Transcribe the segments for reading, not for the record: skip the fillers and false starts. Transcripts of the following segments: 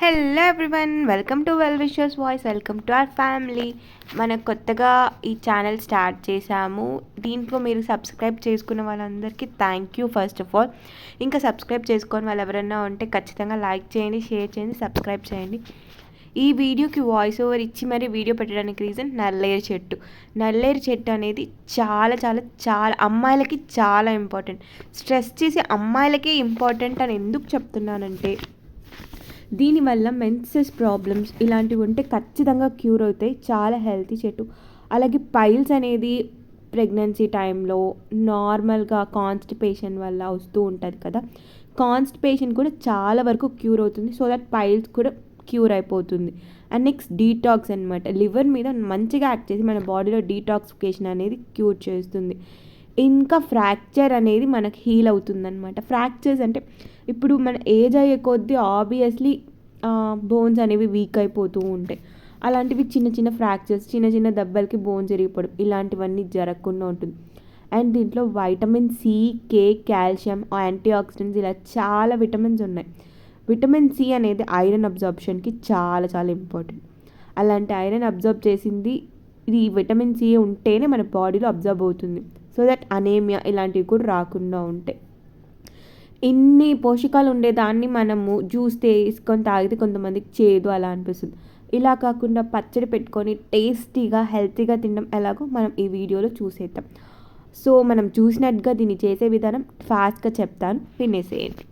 Hello everyone, welcome to well wishers voice. Welcome to our family. మనం కొత్తగా ఈ channel start చేశాము. దీంట్లో మీరు సబ్స్క్రైబ్ చేసుకున్న వాళ్ళందరికీ thank you first of all. ఇంకా సబ్స్క్రైబ్ చేసుకొని వాళ్ళు ఎవరైనా ఉంటే ఖచ్చితంగా లైక్ చేయండి, షేర్ చేయండి, సబ్స్క్రైబ్ చేయండి. ఈ వీడియోకి వాయిస్ ఓవర్ ఇచ్చి మరీ వీడియో పెట్టడానికి రీజన్ నల్లేరు చెట్టు. నల్లేరు చెట్టు అనేది చాలా చాలా చాలా అమ్మాయిలకి చాలా ఇంపార్టెంట్. స్ట్రెస్ చేసే అమ్మాయిలకే ఇంపార్టెంట్ అని ఎందుకు చెప్తున్నానంటే, దీనివల్ల మెన్సెస్ ప్రాబ్లమ్స్ ఇలాంటివి ఉంటే ఖచ్చితంగా క్యూర్ అవుతాయి. చాలా హెల్తీ చెట్టు. అలాగే పైల్స్ అనేది ప్రెగ్నెన్సీ టైంలో నార్మల్గా కాన్స్టిపేషన్ వల్ల వస్తూ ఉంటుంది కదా, కాన్స్టిపేషన్ కూడా చాలా వరకు క్యూర్ అవుతుంది. సో దట్ పైల్స్ కూడా క్యూర్ అయిపోతుంది. అండ్ నెక్స్ట్ డీటాక్స్ అనమాట. లివర్ మీద మంచిగా యాక్ట్ చేసి మన బాడీలో డీటాక్సిఫికేషన్ అనేది క్యూర్ చేస్తుంది. ఇంకా ఫ్రాక్చర్ అనేది మనకు హీల్ అవుతుందన్నమాట. ఫ్రాక్చర్స్ అంటే ఇప్పుడు మన ఏజ్ అయ్యే కొద్దీ ఆబ్వియస్లీ బోన్స్ అనేవి వీక్ అయిపోతూ ఉంటాయి. అలాంటివి చిన్న చిన్న ఫ్రాక్చర్స్, చిన్న చిన్న దెబ్బలకి బోన్స్ విరిగిపోవడం, ఇలాంటివన్నీ జరగకుండా ఉంటుంది. అండ్ దీంట్లో వైటమిన్ సి, కే, కాల్షియం, యాంటీ ఆక్సిడెంట్స్ ఇలా చాలా విటమిన్స్ ఉన్నాయి. విటమిన్ సి అనేది ఐరన్ అబ్జార్ప్షన్కి చాలా చాలా ఇంపార్టెంట్. అలాంటి ఐరన్ అబ్జర్వ్ చేసింది ఇది విటమిన్ సి ఉంటేనే మన బాడీలో అబ్జర్వ్ అవుతుంది. సో దట్ అనేమియా ఇలాంటివి కూడా రాకుండా ఉంటాయి. ఇన్ని పోషకాలు ఉండేదాన్ని మనము జ్యూస్ తీసుకొని తాగితే కొంతమందికి చేదు అలా అనిపిస్తుంది. ఇలా కాకుండా పచ్చడి పెట్టుకొని టేస్టీగా హెల్తీగా తినడం ఎలాగో మనం ఈ వీడియోలో చూసేద్దాం. సో మనం చూసినట్టుగా దీన్ని చేసే విధానం ఫాస్ట్గా చెప్తాను, వినేసేయండి.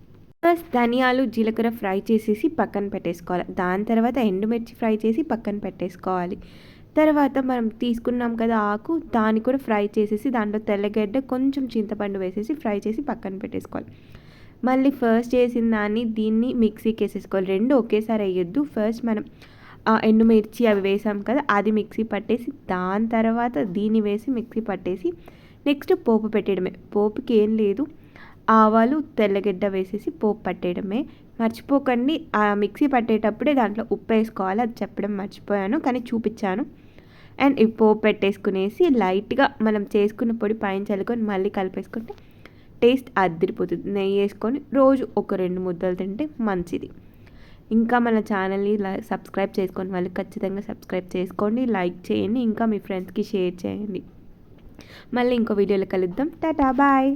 ఫస్ట్ ధనియాలు, జీలకర్ర ఫ్రై చేసేసి పక్కన పెట్టేసుకోవాలి. దాని తర్వాత ఎండుమిర్చి ఫ్రై చేసి పక్కన పెట్టేసుకోవాలి. తర్వాత మనం తీసుకున్నాం కదా ఆకు, దాన్ని కూడా ఫ్రై చేసేసి దాంట్లో తెల్లగడ్డ, కొంచెం చింతపండు వేసేసి ఫ్రై చేసి పక్కన పెట్టేసుకోవాలి. మళ్ళీ ఫస్ట్ చేసిన దీన్ని మిక్సీకి వేసేసుకోవాలి. రెండు ఒకేసారి వేయొద్దు. ఫస్ట్ మనం ఎండుమిర్చి అవి వేసాం కదా, అది మిక్సీ పట్టేసి దాని తర్వాత దీన్ని వేసి మిక్సీ పట్టేసి నెక్స్ట్ పోపు పెట్టేయడమే. పోపుకి ఏం లేదు, ఆవాలు, తెల్లగడ్డ వేసేసి పోపు పట్టేయడమే. మర్చిపోకండి, ఆ మిక్సీ పట్టేటప్పుడే దాంట్లో ఉప్పు వేసుకోవాలి. అది చెప్పడం మర్చిపోయాను కానీ చూపించాను. అండ్ ఈ పోపు పెట్టేసుకునేసి లైట్గా మనం చేసుకున్న పొడి పైన చల్లుకొని మళ్ళీ కలిపేసుకుంటే టేస్ట్ అదిరిపోతుంది. నెయ్యి వేసుకొని రోజు ఒక 2 ముద్దలు తింటే మంచిది. ఇంకా మన ఛానల్ని సబ్స్క్రైబ్ చేసుకొని వాళ్ళు ఖచ్చితంగా సబ్స్క్రైబ్ చేసుకోండి, లైక్ చేయండి, ఇంకా మీ ఫ్రెండ్స్కి షేర్ చేయండి. మళ్ళీ ఇంకో వీడియోలో కలుద్దాం. టాటా, బాయ్.